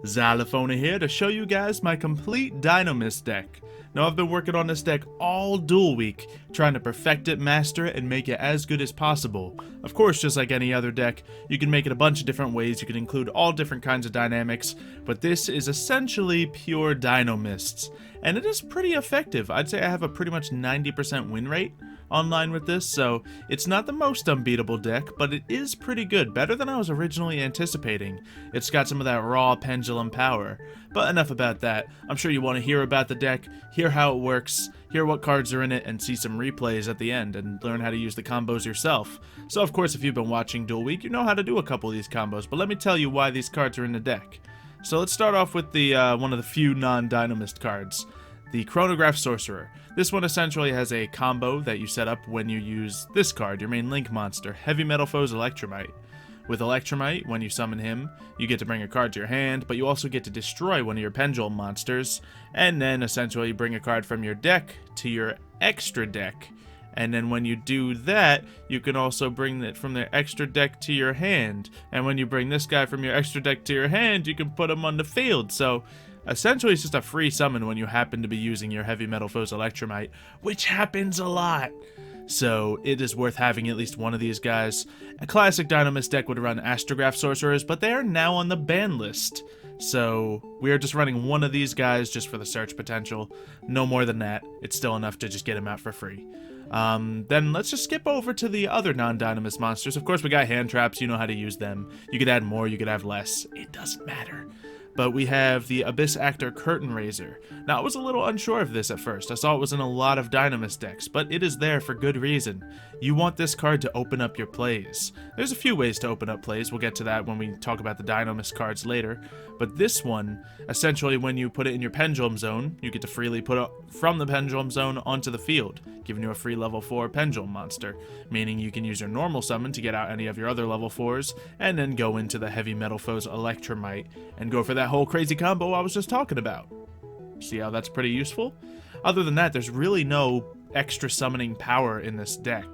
Xylophoney here to show you guys my complete DINOMIST deck. Now I've been working on this deck all Duel Week, trying to perfect it, master it, and make it as good as possible. Of course, just like any other deck, you can make it a bunch of different ways, you can include all different kinds of dynamics, but this is essentially pure DINOMISTs, and it is pretty effective. I'd say I have a pretty much 90% win rate online with this, so it's not the most unbeatable deck, but it is pretty good, better than I was originally anticipating. It's got some of that raw pendulum power. But enough about that. I'm sure you want to hear about the deck, hear how it works, hear what cards are in it, and see some replays at the end, and learn how to use the combos yourself. So of course, if you've been watching Duel Week, you know how to do a couple of these combos, but let me tell you why these cards are in the deck. So let's start off with the one of the few non-Dinomist cards, the Chronograph Sorcerer. This one essentially has a combo that you set up when you use this card, your main Link monster, Heavy Metal Foe's Electromite. With Electromite, when you summon him, you get to bring a card to your hand, but you also get to destroy one of your Pendulum monsters, and then essentially bring a card from your deck to your extra deck. And then when you do that, you can also bring it from the extra deck to your hand. And when you bring this guy from your extra deck to your hand, you can put him on the field. So essentially, it's just a free summon when you happen to be using your Heavy Metal Foe's Electromite, which happens a lot. So it is worth having at least one of these guys. A classic Dinomist deck would run Astrograph Sorcerers, but they are now on the ban list. So we are just running one of these guys just for the search potential. No more than that. It's still enough to just get him out for free. Then let's just skip over to the other non-Dinomist monsters. Of course, we got hand traps. You know how to use them. You could add more, you could have less. It doesn't matter. But we have the Abyss Actor Curtain Raiser. Now, I was a little unsure of this at first. I saw it was in a lot of Dinomist decks, but it is there for good reason. You want this card to open up your plays. There's a few ways to open up plays. We'll get to that when we talk about the Dinomist cards later. But this one, essentially when you put it in your Pendulum Zone, you get to freely put it from the Pendulum Zone onto the field, giving you a free level 4 Pendulum monster, meaning you can use your normal summon to get out any of your other level 4s, and then go into the Heavy Metal Foe's Electromite, and go for that whole crazy combo I was just talking about. See how that's pretty useful? Other than that, there's really no extra summoning power in this deck.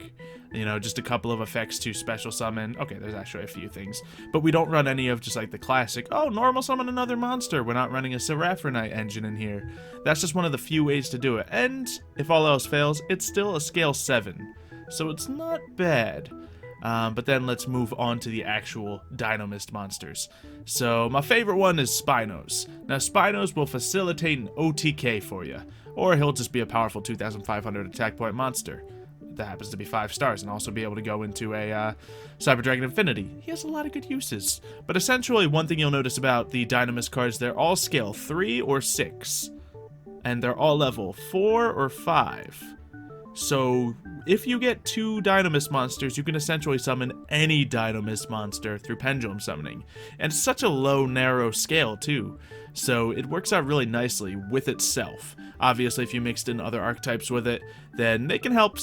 You know, just a couple of effects to special summon. Okay, there's actually a few things. But we don't run any of just like the classic, oh, normal summon another monster. We're not running a Seraphronite engine in here. That's just one of the few ways to do it. And if all else fails, it's still a scale 7. So it's not bad. But then let's move on to the actual Dinomist monsters. So my favorite one is Spinos. Now Spinos will facilitate an OTK for you, or he'll just be a powerful 2,500 attack point monster that happens to be 5 stars and also be able to go into a Cyber Dragon Infinity. He has a lot of good uses. But essentially, one thing you'll notice about the Dinomist cards, they're all scale 3 or 6, and they're all level 4 or 5. So if you get 2 Dinomist monsters, you can essentially summon any Dinomist monster through Pendulum Summoning. And it's such a low, narrow scale, too. So it works out really nicely with itself. Obviously, if you mixed in other archetypes with it, then they can help,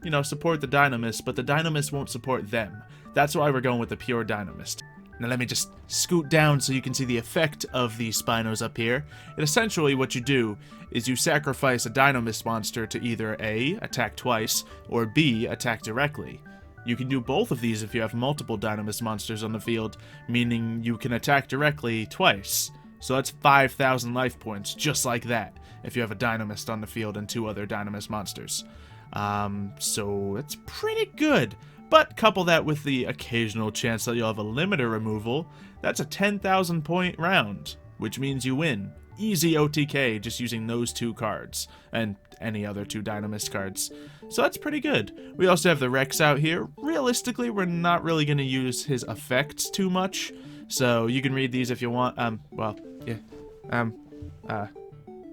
you know, support the Dinomist, but the Dinomist won't support them. That's why we're going with the pure Dinomist. Now let me just scoot down so you can see the effect of the Spinos up here. And essentially what you do is you sacrifice a Dinomist monster to either A, attack twice, or B, attack directly. You can do both of these if you have multiple Dinomist monsters on the field, meaning you can attack directly twice. So that's 5,000 life points, just like that, if you have a Dinomist on the field and 2 other Dinomist monsters. So it's pretty good. But couple that with the occasional chance that you'll have a limiter removal, that's a 10,000 point round, which means you win. Easy OTK just using those 2 cards, and any other 2 Dinomist cards. So that's pretty good. We also have the Rex out here. Realistically, we're not really going to use his effects too much, so you can read these if you want.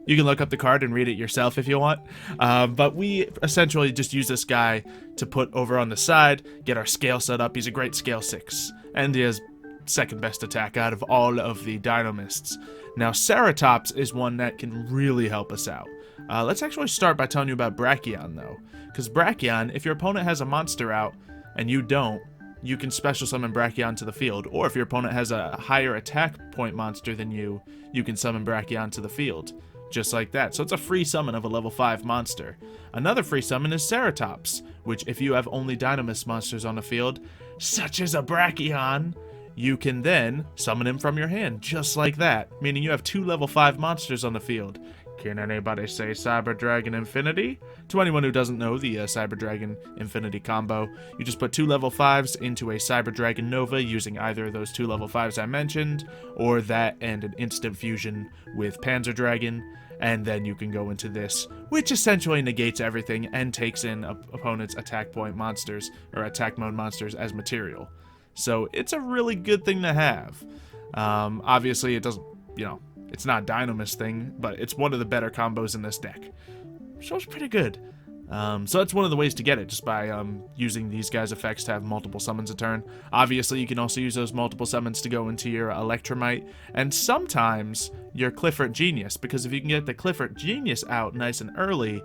You can look up the card and read it yourself if you want. But we essentially just use this guy to put over on the side, get our scale set up. He's a great scale 6. And he has second best attack out of all of the Dinomists. Now, Ceratops is one that can really help us out. Let's actually start by telling you about Brachion, though. Because Brachion, if your opponent has a monster out and you don't, you can special summon Brachion to the field. Or if your opponent has a higher attack point monster than you, you can summon Brachion to the field. Just like that. So it's a free summon of a level 5 monster. Another free summon is Ceratops, which if you have only Dinomist monsters on the field, such as a Brachion, you can then summon him from your hand, just like that, meaning you have 2 level 5 monsters on the field. Can anybody say Cyber Dragon Infinity? To anyone who doesn't know the Cyber Dragon Infinity combo, you just put 2 level 5s into a Cyber Dragon Nova using either of those 2 level 5s I mentioned, or that and an instant fusion with Panzer Dragon, and then you can go into this, which essentially negates everything and takes in opponent's attack point monsters, or attack mode monsters, as material. So it's a really good thing to have. Obviously it doesn't, it's not a DINOMIST thing, but it's one of the better combos in this deck. So it's pretty good. So that's one of the ways to get it, just by using these guys' effects to have multiple summons a turn. Obviously, you can also use those multiple summons to go into your Electromite, and sometimes your Clifford Genius, because if you can get the Clifford Genius out nice and early,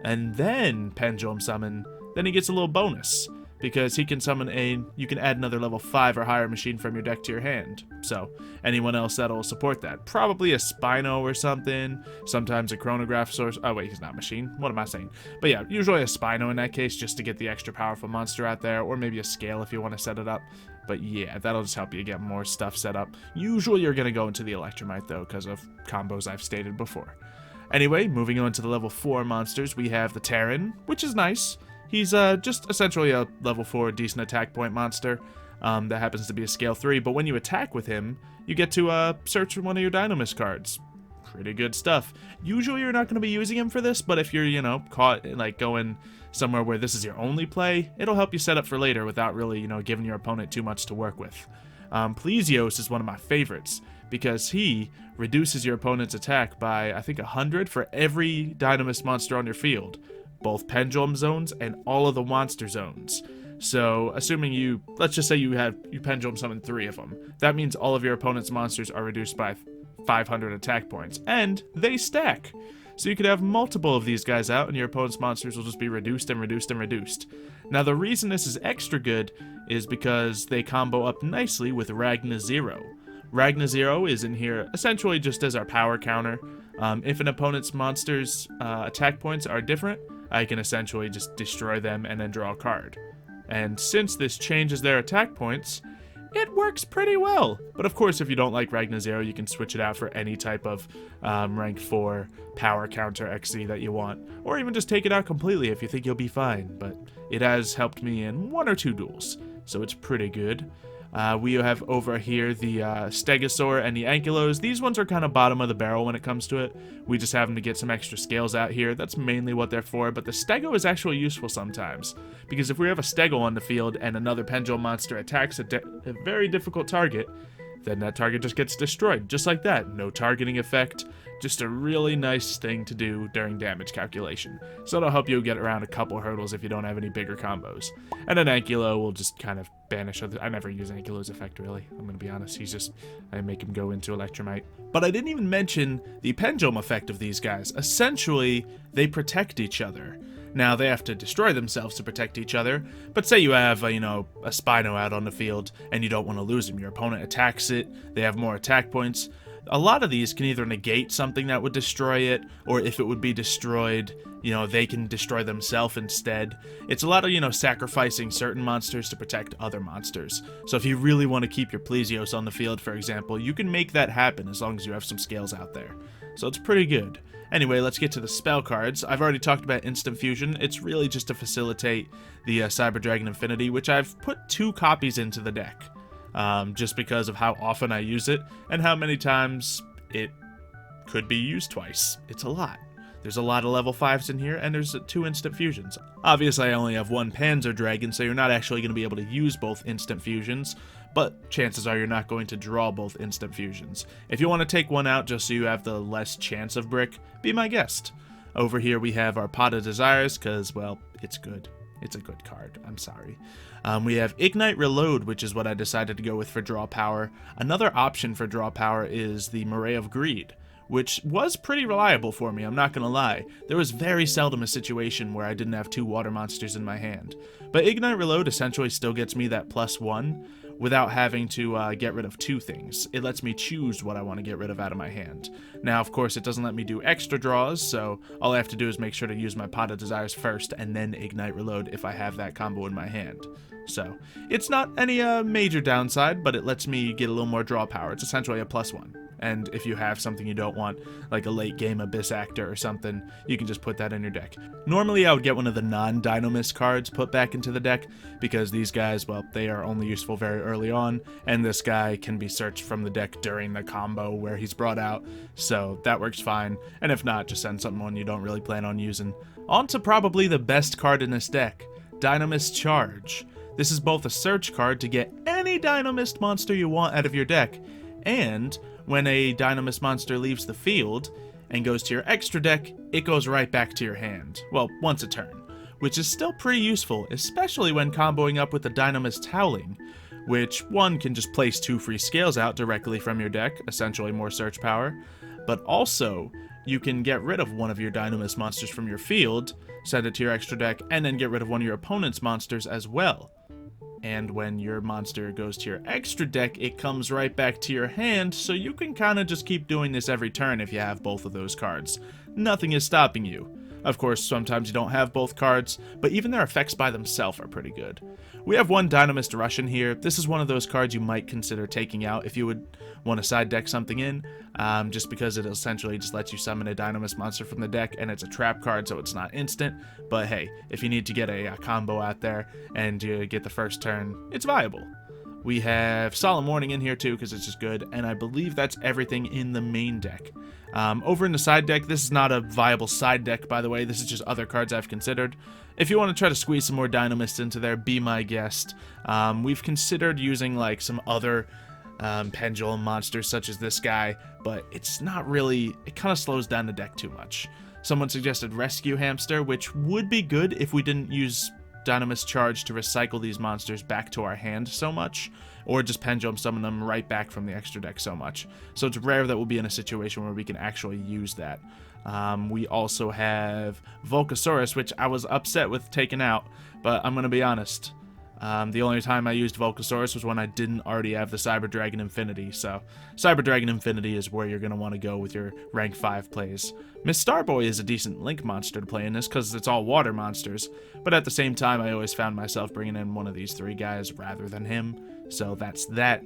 and then Pendulum Summon, then he gets a little bonus. Because he can summon you can add another level 5 or higher machine from your deck to your hand. So, anyone else that'll support that. Probably a Spino or something. Sometimes a Chronograph source. Oh wait, he's not a machine. What am I saying? But yeah, usually a Spino in that case, just to get the extra powerful monster out there. Or maybe a Scale if you want to set it up. But yeah, that'll just help you get more stuff set up. Usually you're going to go into the Electromite though, because of combos I've stated before. Anyway, moving on to the level 4 monsters, we have the Terran, which is nice. He's just essentially a level 4 decent attack point monster that happens to be a scale 3, but when you attack with him, you get to search for one of your Dynomist cards. Pretty good stuff. Usually you're not going to be using him for this, but if you're, caught like going somewhere where this is your only play, it'll help you set up for later without really, giving your opponent too much to work with. Plesio's is one of my favorites, because he reduces your opponent's attack by, I think, 100 for every Dynomist monster on your field. Both Pendulum zones and all of the monster zones. So, assuming let's just say you Pendulum summon 3 of them. That means all of your opponent's monsters are reduced by 500 attack points. And they stack. So you could have multiple of these guys out and your opponent's monsters will just be reduced and reduced and reduced. Now the reason this is extra good is because they combo up nicely with Ragna Zero. Ragna Zero is in here essentially just as our power counter. If an opponent's monster's attack points are different, I can essentially just destroy them and then draw a card. And since this changes their attack points, it works pretty well. But of course, if you don't like Ragna Zero, you can switch it out for any type of rank 4 power counter XZ that you want. Or even just take it out completely if you think you'll be fine. But it has helped me in 1 or 2 duels, so it's pretty good. We have over here the Stegosaur and the Ankylos. These ones are kind of bottom of the barrel when it comes to it. We just have them to get some extra scales out here. That's mainly what they're for, but the Stego is actually useful sometimes. Because if we have a Stego on the field and another Pendulum monster attacks a very difficult target, then that target just gets destroyed, just like that. No targeting effect, just a really nice thing to do during damage calculation. So it'll help you get around a couple hurdles if you don't have any bigger combos. And then Ankylo will just kind of banish other. I never use Ankylo's effect really, I'm gonna be honest. I make him go into Electromite. But I didn't even mention the Pendulum effect of these guys. Essentially, they protect each other. Now, they have to destroy themselves to protect each other, but say you have, a Spino out on the field, and you don't want to lose him. Your opponent attacks it, they have more attack points. A lot of these can either negate something that would destroy it, or if it would be destroyed, they can destroy themselves instead. It's a lot of, sacrificing certain monsters to protect other monsters. So if you really want to keep your Plesios on the field, for example, you can make that happen as long as you have some scales out there. So it's pretty good. Anyway, let's get to the spell cards. I've already talked about Instant Fusion. It's really just to facilitate the Cyber Dragon Infinity, which I've put 2 copies into the deck. Just because of how often I use it, and how many times it could be used twice. It's a lot. There's a lot of level 5s in here, and there's 2 Instant Fusions. Obviously, I only have 1 Panzer Dragon, so you're not actually going to be able to use both Instant Fusions, but chances are you're not going to draw both Instant Fusions. If you want to take one out just so you have the less chance of brick, be my guest. Over here we have our Pot of Desires, because, well, it's good. It's a good card. I'm sorry. We have Ignite Reload, which is what I decided to go with for draw power. Another option for draw power is the Moray of Greed, which was pretty reliable for me, I'm not gonna lie. There was very seldom a situation where I didn't have 2 water monsters in my hand. But Ignite Reload essentially still gets me that +1, without having to get rid of 2 things. It lets me choose what I want to get rid of out of my hand. Now, of course, it doesn't let me do extra draws, so all I have to do is make sure to use my Pot of Desires first and then Ignite Reload if I have that combo in my hand. So, it's not any major downside, but it lets me get a little more draw power. It's essentially a +1. And if you have something you don't want, like a late game Abyss Actor or something, you can just put that in your deck. Normally, I would get one of the non-Dinomist cards put back into the deck, because these guys, well, they are only useful very early on, and this guy can be searched from the deck during the combo where he's brought out, so that works fine. And if not, just send someone you don't really plan on using. On to probably the best card in this deck, Dinomist Charge. This is both a search card to get any Dinomist monster you want out of your deck, and when a Dinomist monster leaves the field and goes to your extra deck, it goes right back to your hand. Well, once a turn, which is still pretty useful, especially when comboing up with the Dinomist Howling, which, one, can just place 2 free scales out directly from your deck, essentially more search power, but also, you can get rid of one of your Dinomist monsters from your field, send it to your extra deck, and then get rid of one of your opponent's monsters as well. And when your monster goes to your extra deck, it comes right back to your hand, so you can kind of just keep doing this every turn if you have both of those cards. Nothing is stopping you. Of course, sometimes you don't have both cards, but even their effects by themselves are pretty good. We have one Dinomist Russian here. This is one of those cards you might consider taking out if you would want to side deck something in, just because it essentially just lets you summon a Dinomist monster from the deck, and it's a trap card, so it's not instant. But hey, if you need to get a combo out there and you get the first turn, it's viable. We have Solemn Warning in here too, because it's just good, and I believe that's everything in the main deck. Over in the side deck, this is not a viable side deck, by the way. This is just other cards I've considered. If you want to try to squeeze some more Dinomists into there, be my guest. We've considered using like some other pendulum monsters such as this guy, but it's not really, it kind of slows down the deck too much. Someone suggested Rescue Hamster, which would be good if we didn't use Dinomist Charge to recycle these monsters back to our hand so much, or just pendulum summon them right back from the extra deck so much. So it's rare that we'll be in a situation where we can actually use that. We also have Volcasaurus, which I was upset with taking out, but I'm going to be honest. The only time I used Volcasaurus was when I didn't already have the Cyber Dragon Infinity, so Cyber Dragon Infinity is where you're going to want to go with your rank 5 plays. Miss Starboy is a decent Link monster to play in this because it's all water monsters, but at the same time I always found myself bringing in one of these 3 guys rather than him, so that's that.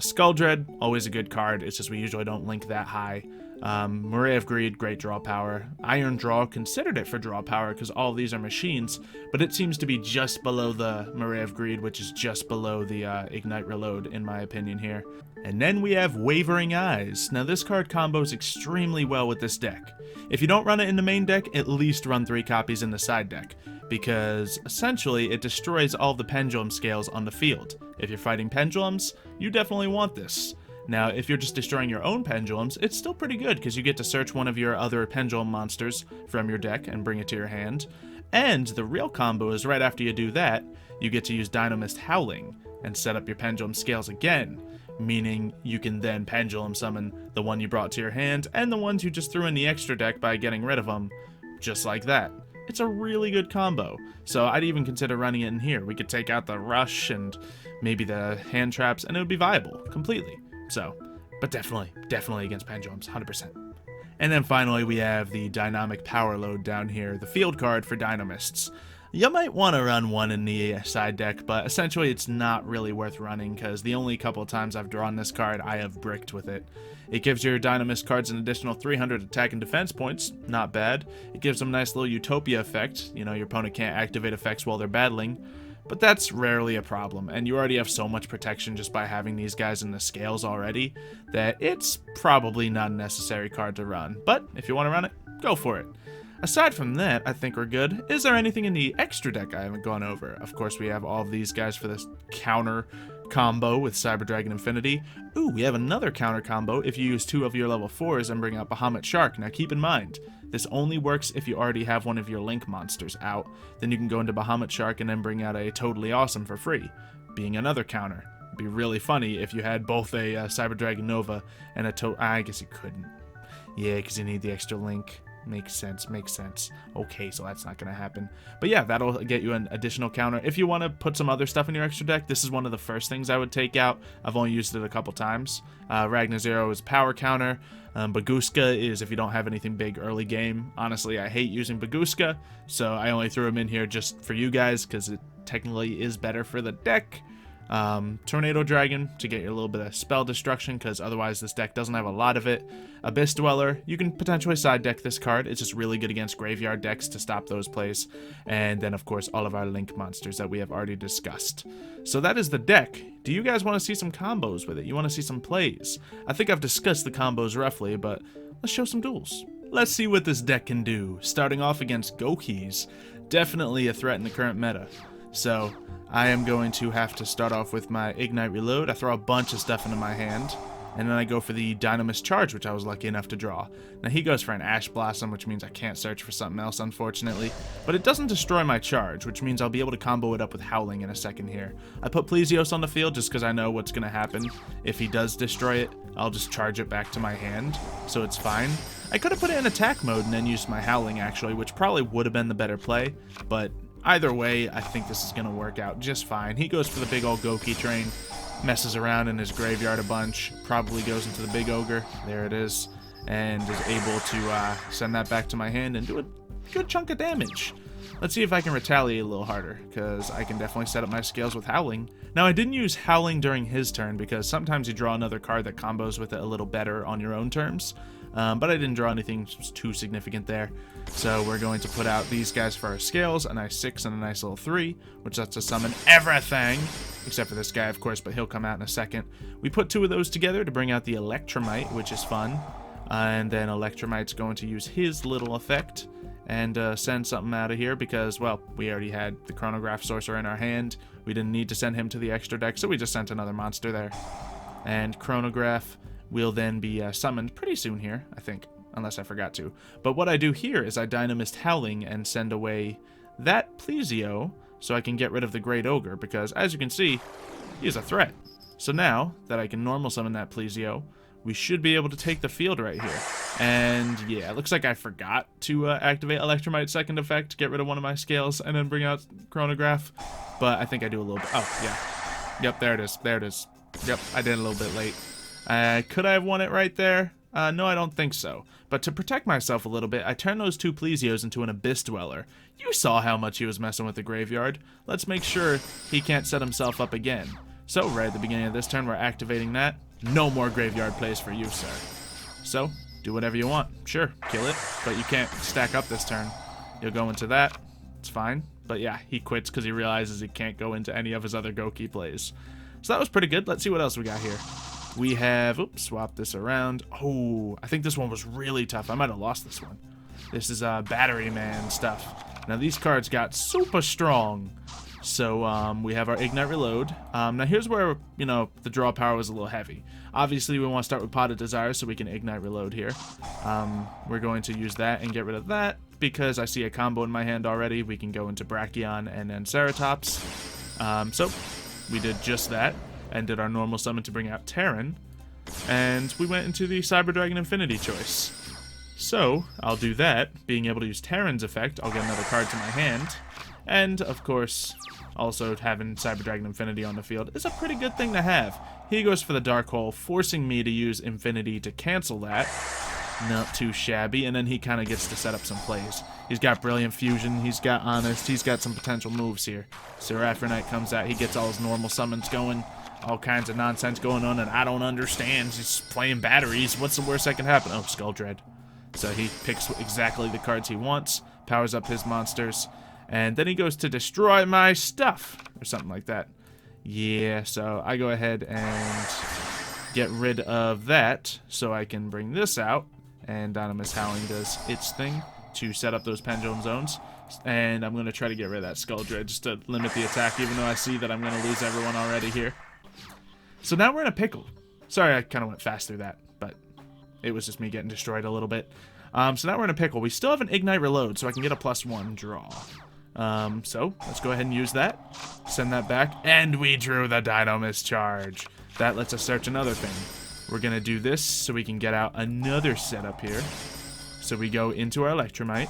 Skull Dread, always a good card, it's just we usually don't link that high. Murray of Greed, great draw power. Iron Draw, considered it for draw power because all of these are machines, but it seems to be just below the Murray of Greed, which is just below the Ignite Reload, in my opinion here. And then we have Wavering Eyes. Now this card combos extremely well with this deck. If you don't run it in the main deck, at least run 3 copies in the side deck, because essentially it destroys all the pendulum scales on the field. If you're fighting pendulums, you definitely want this. Now, if you're just destroying your own pendulums, it's still pretty good because you get to search one of your other pendulum monsters from your deck and bring it to your hand. And the real combo is right after you do that, you get to use Dinomist Howling and set up your pendulum scales again, meaning you can then pendulum summon the one you brought to your hand and the ones you just threw in the extra deck by getting rid of them, just like that. It's a really good combo, so I'd even consider running it in here. We could take out the Rush and maybe the hand traps, and it would be viable completely. So, but definitely against pendulums, 100%. And then finally we have the Dynamic Power Load down here, the field card for Dinomists. You might want to run one in the side deck, but essentially it's not really worth running because the only couple of times I've drawn this card, I have bricked with it. It gives your Dinomist cards an additional 300 attack and defense points, not bad. It gives them a nice little Utopia effect, you know, your opponent can't activate effects while they're battling. But that's rarely a problem, and you already have so much protection just by having these guys in the scales already, that it's probably not a necessary card to run. But if you want to run it, go for it. Aside from that, I think we're good. Is there anything in the extra deck I haven't gone over? Of course, we have all of these guys for this counter combo with Cyber Dragon Infinity. Ooh, we have another counter combo if you use 2 of your level 4s and bring out Bahamut Shark. Now keep in mind, this only works if you already have one of your Link monsters out. Then you can go into Bahamut Shark and then bring out a Totally Awesome for free, being another counter. It'd be really funny if you had both a Cyber Dragon Nova and a I guess you couldn't. Yeah, because you need the extra Link. Makes sense, makes sense. Okay, so that's not going to happen. But yeah, that'll get you an additional counter. If you want to put some other stuff in your extra deck, this is one of the first things I would take out. I've only used it a couple times. Ragnar Zero is power counter. Baguska is if you don't have anything big early game. Honestly, I hate using Baguska, so I only threw him in here just for you guys because it technically is better for the deck. Tornado Dragon to get your little bit of spell destruction, because otherwise this deck doesn't have a lot of it. Abyss Dweller, you can potentially side deck this card. It's just really good against graveyard decks to stop those plays. And then of course all of our link monsters that we have already discussed. So that is the deck. Do you guys want to see some combos with it? You want to see some plays? I think I've discussed the combos roughly, but let's show some duels. Let's see what this deck can do. Starting off against Gokis, definitely a threat in the current meta. So I am going to have to start off with my Ignite Reload. I throw a bunch of stuff into my hand, and then I go for the DINOMIST Charge, which I was lucky enough to draw. Now he goes for an Ash Blossom, which means I can't search for something else, unfortunately. But it doesn't destroy my charge, which means I'll be able to combo it up with Howling in a second here. I put Plesio's on the field just because I know what's going to happen. If he does destroy it, I'll just charge it back to my hand, so it's fine. I could have put it in attack mode and then used my Howling, actually, which probably would have been the better play, but either way, I think this is going to work out just fine. He goes for the big old Goki train, messes around in his graveyard a bunch, probably goes into the big ogre, there it is, and is able to send that back to my hand and do a good chunk of damage. Let's see if I can retaliate a little harder, because I can definitely set up my scales with Howling. Now, I didn't use Howling during his turn, because sometimes you draw another card that combos with it a little better on your own terms. But I didn't draw anything too significant there. So we're going to put out these guys for our scales, a nice 6 and a nice little 3, which lets us summon everything, except for this guy, of course, but he'll come out in a second. We put 2 of those together to bring out the Electromite, which is fun. And then Electromite's going to use his little effect and send something out of here because, well, we already had the Chronograph Sorcerer in our hand. We didn't need to send him to the extra deck, so we just sent another monster there. And Chronograph will then be summoned pretty soon here, I think, unless I forgot to. But what I do here is I Dynomist Howling and send away that Plesio so I can get rid of the Great Ogre, because as you can see, he is a threat. So now that I can normal summon that Plesio, we should be able to take the field right here. And yeah, it looks like I forgot to activate Electromite's second effect to get rid of one of my scales and then bring out Chronograph. But I think I do a little bit. Oh, yeah. Yep, there it is. There it is. Yep, I did a little bit late. Could I have won it right there? No, I don't think so. But to protect myself a little bit, I turned those 2 Plesios into an Abyss Dweller. You saw how much he was messing with the graveyard. Let's make sure he can't set himself up again. So, right at the beginning of this turn, we're activating that. No more graveyard plays for you, sir. So, do whatever you want. Sure, kill it, but you can't stack up this turn. You'll go into that. It's fine. But yeah, he quits because he realizes he can't go into any of his other Goki plays. So that was pretty good. Let's see what else we got here. We have, oops, swap this around. Oh, I think this one was really tough. I might have lost this one. This is Battery Man stuff. Now these cards got super strong. So we have our Ignite Reload. Now here's where, you know, the draw power was a little heavy. Obviously we want to start with Pot of Desire so we can Ignite Reload here. We're going to use that and get rid of that because I see a combo in my hand already. We can go into Brachion and then Ceratops. So we did just that and did our normal summon to bring out Terran. And we went into the Cyber Dragon Infinity choice. So I'll do that. Being able to use Terran's effect, I'll get another card to my hand. And, of course, also having Cyber Dragon Infinity on the field is a pretty good thing to have. He goes for the Dark Hole, forcing me to use Infinity to cancel that. Not too shabby, and then he kind of gets to set up some plays. He's got Brilliant Fusion, he's got Honest, he's got some potential moves here. Seraphronite comes out, he gets all his normal summons going, all kinds of nonsense going on, and I don't understand. He's playing batteries. What's the worst that can happen? Oh, Skull Dread. So he picks exactly the cards he wants, powers up his monsters, and then he goes to destroy my stuff, or something like that. Yeah, so I go ahead and get rid of that, so I can bring this out, and Dynomist Howling does its thing to set up those Pendulum Zones, and I'm going to try to get rid of that Skull Dread just to limit the attack, even though I see that I'm going to lose everyone already here. So now we're in a pickle. Sorry, I kind of went fast through that, but it was just me getting destroyed a little bit. So now we're in a pickle. We still have an Ignite Reload, so I can get a +1 draw. So let's go ahead and use that. Send that back, and we drew the Dynomist Charge. That lets us search another thing. We're going to do this so we can get out another setup here. So we go into our Electromite.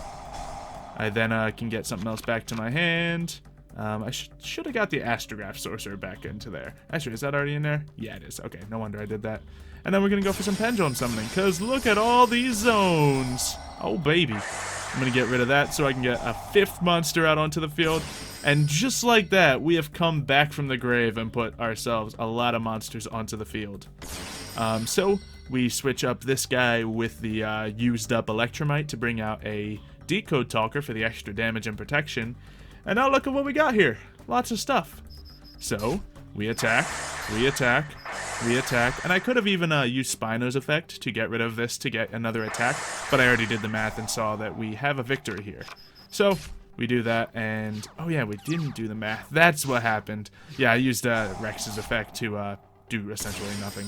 I then can get something else back to my hand. I should have got the Astrograph Sorcerer back into there. Actually, is that already in there? Yeah, it is. Okay, no wonder I did that. And then we're going to go for some Pendulum Summoning, because look at all these zones. Oh, baby. I'm going to get rid of that so I can get a 5th monster out onto the field. And just like that, we have come back from the grave and put ourselves a lot of monsters onto the field. So we switch up this guy with the used up Electromite to bring out a Decode Talker for the extra damage and protection. And now look at what we got here. Lots of stuff. So we attack, we attack, we attack. And I could have even used Spino's effect to get rid of this to get another attack. But I already did the math and saw that we have a victory here. So we do that, and oh yeah, we didn't do the math. That's what happened. Yeah, I used Rex's effect to do essentially nothing.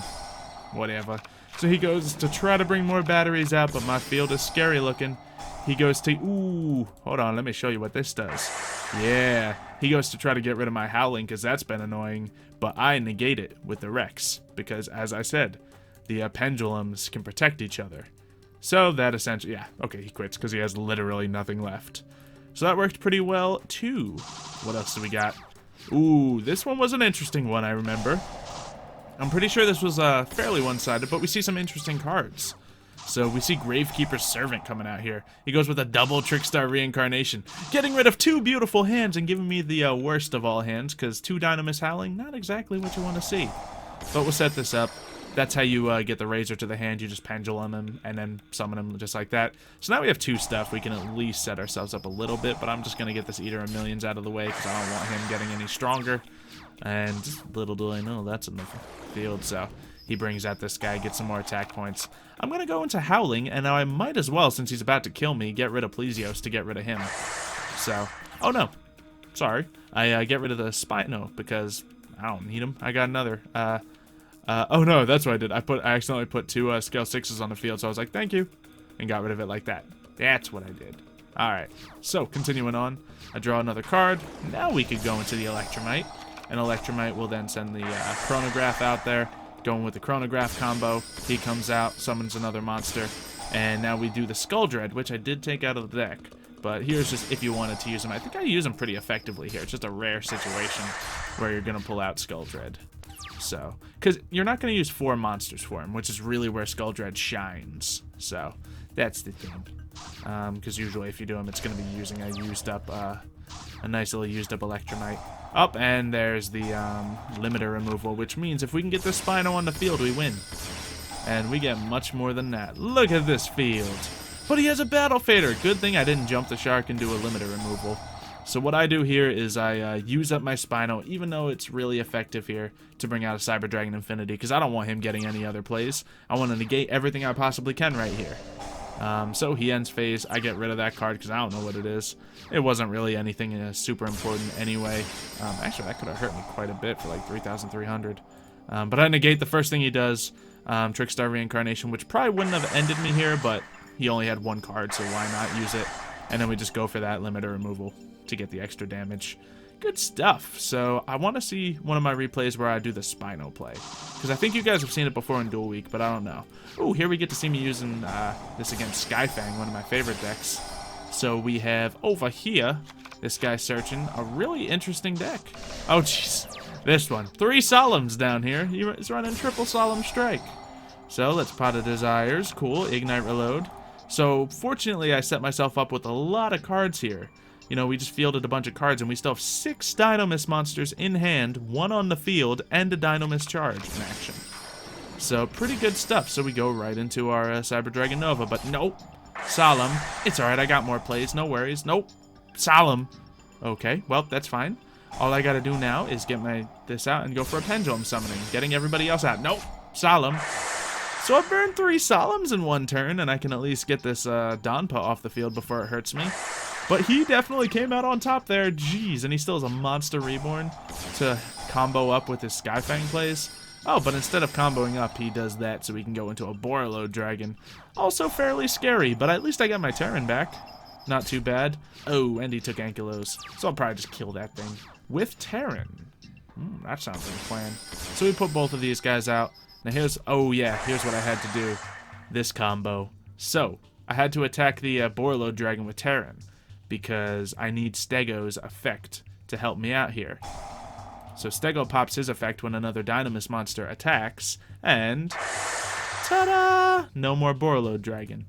Whatever. So he goes to try to bring more batteries out, but my field is scary looking. He goes to, ooh, hold on, let me show you what this does. Yeah, he goes to try to get rid of my Howling, because that's been annoying, but I negate it with the Rex, because as I said, the pendulums can protect each other. So that essentially, yeah, okay, he quits, because he has literally nothing left. So that worked pretty well, too. What else do we got? Ooh, this one was an interesting one, I remember. I'm pretty sure this was fairly one-sided, but we see some interesting cards. So we see Gravekeeper's Servant coming out here. He goes with a double Trickstar Reincarnation, getting rid of 2 beautiful hands and giving me the worst of all hands, because 2 Dynomist Howling, not exactly what you want to see. But we'll set this up. That's how you get the Razor to the hand. You just Pendulum him and then summon him just like that. So now we have 2 stuff. We can at least set ourselves up a little bit, but I'm just going to get this Eater of Millions out of the way because I don't want him getting any stronger. And little do I know, that's in the field, so he brings out this guy, gets some more attack points. I'm going to go into Howling, and now I might as well, since he's about to kill me, get rid of Plesios to get rid of him. So, oh no, sorry. I get rid of the Spino because I don't need him. I got another. Oh no, that's what I did. I accidentally put 2 scale 6s on the field, so I was like, thank you, and got rid of it like that. That's what I did. Alright, so continuing on, I draw another card. Now we could go into the Electromite, and Electromite will then send the Chronograph out there, going with the Chronograph combo. He comes out, summons another monster, and now we do the Skull Dread, which I did take out of the deck. But here's just if you wanted to use them. I think I use them pretty effectively here. It's just a rare situation where you're going to pull out Skull Dread. So, because you're not going to use 4 monsters for him, which is really where Skull Dread shines. So, that's the thing. Because usually if you do him, it's going to be using a nice little used up Electromite. Up, and there's the limiter removal, which means if we can get this Spino on the field, we win. And we get much more than that. Look at this field. But he has a Battle Fader. Good thing I didn't jump the shark and do a limiter removal. So what I do here is I use up my Spino, even though it's really effective here, to bring out a Cyber Dragon Infinity, because I don't want him getting any other plays. I want to negate everything I possibly can right here. So he ends phase. I get rid of that card because I don't know what it is. It wasn't really anything super important anyway. Actually, that could have hurt me quite a bit for like 3,300. But I negate the first thing he does, Trickstar Reincarnation, which probably wouldn't have ended me here, but he only had 1 card, so why not use it? And then we just go for that limiter removal to get the extra damage. Good stuff. So I want to see one of my replays where I do the Spino play, because I think you guys have seen it before in Duel Week, but I don't know. Oh, here we get to see me using this against Skyfang, one of my favorite decks. So we have over here this guy searching a really interesting deck. Oh jeez, this one, 3 Solemns down here. He's running triple Solemn Strike. So let's Pot of Desires. Cool. Ignite Reload. So fortunately I set myself up with a lot of cards here. You know, we just fielded a bunch of cards, and we still have 6 Dynomist monsters in hand, 1 on the field, and a Dynomist charge in action. So, pretty good stuff. So we go right into our Cyber Dragon Nova, but nope. Solemn. It's alright, I got more plays, no worries. Nope. Solemn. Okay, well, that's fine. All I gotta do now is get this out and go for a Pendulum Summoning, getting everybody else out. Nope. Solemn. So I burned 3 Solemns in 1 turn, and I can at least get this Donpa off the field before it hurts me. But he definitely came out on top there. Jeez, and he still has a Monster Reborn to combo up with his Skyfang plays. Oh, but instead of comboing up, he does that so we can go into a Borreload Dragon. Also fairly scary, but at least I got my Terran back. Not too bad. Oh, and he took Ankylos, so I'll probably just kill that thing with Terran. That sounds like a plan. So we put both of these guys out. Now here's, oh yeah, here's what I had to do. This combo. So, I had to attack the Borlo Dragon with Terran, because I need Stego's effect to help me out here. So Stego pops his effect when another Dynamis monster attacks, and ta-da! No more Borlo Dragon.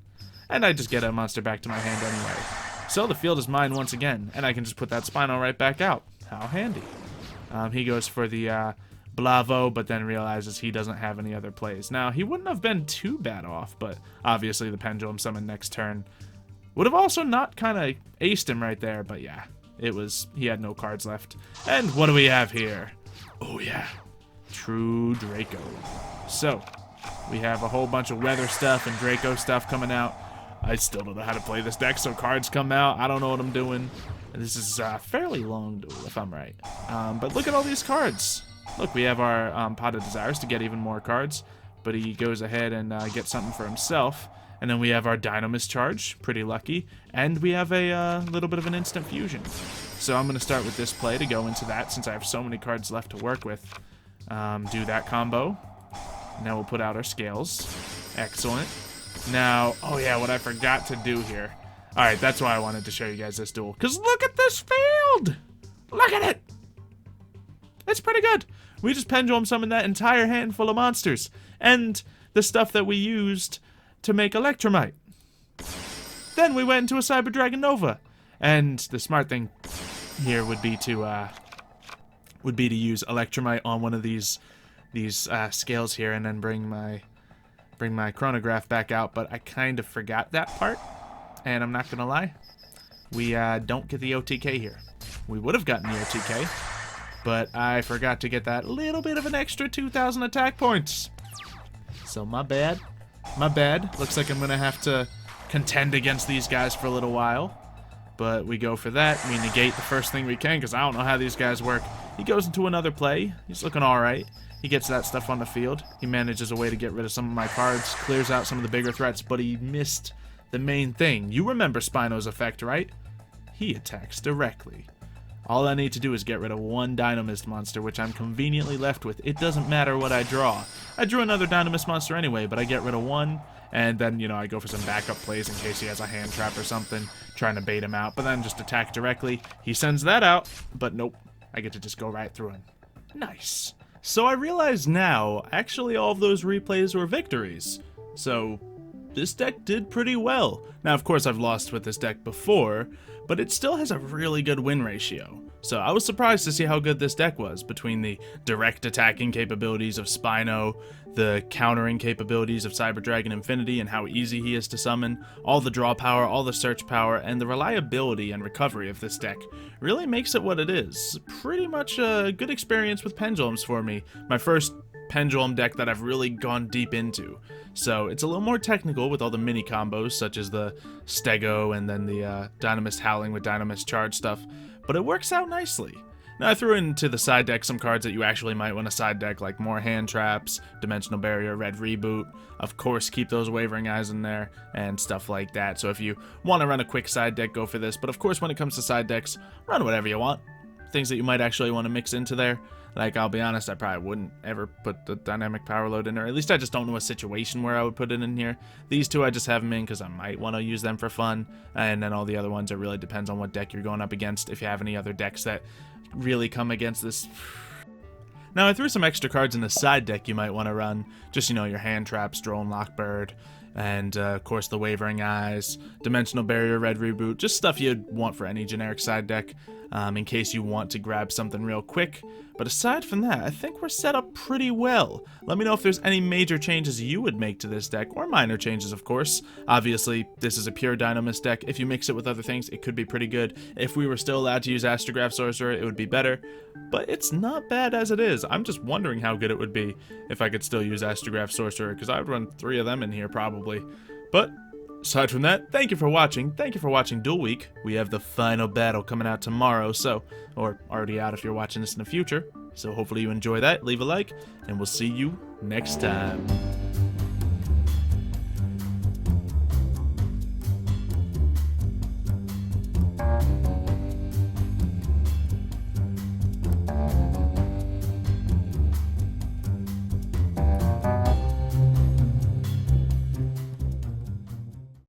And I just get a monster back to my hand anyway. So the field is mine once again, and I can just put that Spino right back out. How handy. He goes for the Blavo, but then realizes he doesn't have any other plays. Now, he wouldn't have been too bad off, but obviously the Pendulum Summon next turn would have also not kind of aced him right there, but yeah. He had no cards left. And what do we have here? Oh yeah, true Draco. So, we have a whole bunch of weather stuff and Draco stuff coming out. I still don't know how to play this deck, so cards come out. I don't know what I'm doing. This is a fairly long duel, if I'm right. But look at all these cards. Look, we have our Pot of Desires to get even more cards, but he goes ahead and gets something for himself. And then we have our DINOMIST charge, pretty lucky, and we have a little bit of an instant fusion. So I'm going to start with this play to go into that, since I have so many cards left to work with. Do that combo. Now we'll put out our scales. Excellent. Now, oh yeah, what I forgot to do here. Alright, that's why I wanted to show you guys this duel. Because look at this field! Look at it! It's pretty good. We just Pendulum summoned that entire handful of monsters. And the stuff that we used to make Electromite. Then we went into a Cyber Dragon Nova. And the smart thing here would be to use Electromite on one of these scales here, and then bring my chronograph back out. But I kind of forgot that part, and I'm not gonna lie, we don't get the OTK here. We would have gotten the OTK, but I forgot to get that little bit of an extra 2,000 attack points. So my bad. My bad. Looks like I'm gonna have to contend against these guys for a little while. But we go for that. We negate the first thing we can, because I don't know how these guys work. He goes into another play. He's looking alright. He gets that stuff on the field. He manages a way to get rid of some of my cards, clears out some of the bigger threats, but he missed the main thing. You remember Spino's effect, right? He attacks directly. All I need to do is get rid of one Dynomist monster, which I'm conveniently left with. It doesn't matter what I draw. I drew another Dynomist monster anyway, but I get rid of one, and then, you know, I go for some backup plays in case he has a hand trap or something, trying to bait him out, but then just attack directly. He sends that out, but nope. I get to just go right through him. Nice. So I realize now, actually all of those replays were victories. So this deck did pretty well. Now, of course, I've lost with this deck before, but it still has a really good win ratio. So I was surprised to see how good this deck was, between the direct attacking capabilities of Spino, the countering capabilities of Cyber Dragon Infinity and how easy he is to summon, all the draw power, all the search power, and the reliability and recovery of this deck really makes it what it is. Pretty much a good experience with pendulums for me. My first pendulum deck that I've really gone deep into. So it's a little more technical with all the mini combos, such as the Stego and then the Dynomist Howling with Dynomist Charge stuff, but it works out nicely. Now I threw into the side deck some cards that you actually might want to side deck, like more hand traps, Dimensional Barrier, Red Reboot. Of course, keep those Wavering Eyes in there and stuff like that. So if you want to run a quick side deck, go for this. But of course, when it comes to side decks, run whatever you want. Things that you might actually want to mix into there. Like, I'll be honest, I probably wouldn't ever put the Dynamic Power Load in there. At least I just don't know a situation where I would put it in here. These two I just have them in because I might want to use them for fun. And then all the other ones, it really depends on what deck you're going up against. If you have any other decks that really come against this. Now, I threw some extra cards in the side deck you might want to run. Just, you know, your hand traps, Drone Lockbird, and of course the Wavering Eyes, Dimensional Barrier, Red Reboot, just stuff you'd want for any generic side deck in case you want to grab something real quick. But aside from that, I think we're set up pretty well. Let me know if there's any major changes you would make to this deck, or minor changes, of course. Obviously, this is a pure Dynomist deck. If you mix it with other things, it could be pretty good. If we were still allowed to use Astrograph Sorcerer, it would be better. But it's not bad as it is. I'm just wondering how good it would be if I could still use Astrograph Sorcerer, because I would run 3 of them in here, probably. But aside from that, thank you for watching. Thank you for watching Duel Week. We have the final battle coming out tomorrow, or already out if you're watching this in the future. So hopefully you enjoy that. Leave a like, and we'll see you next time.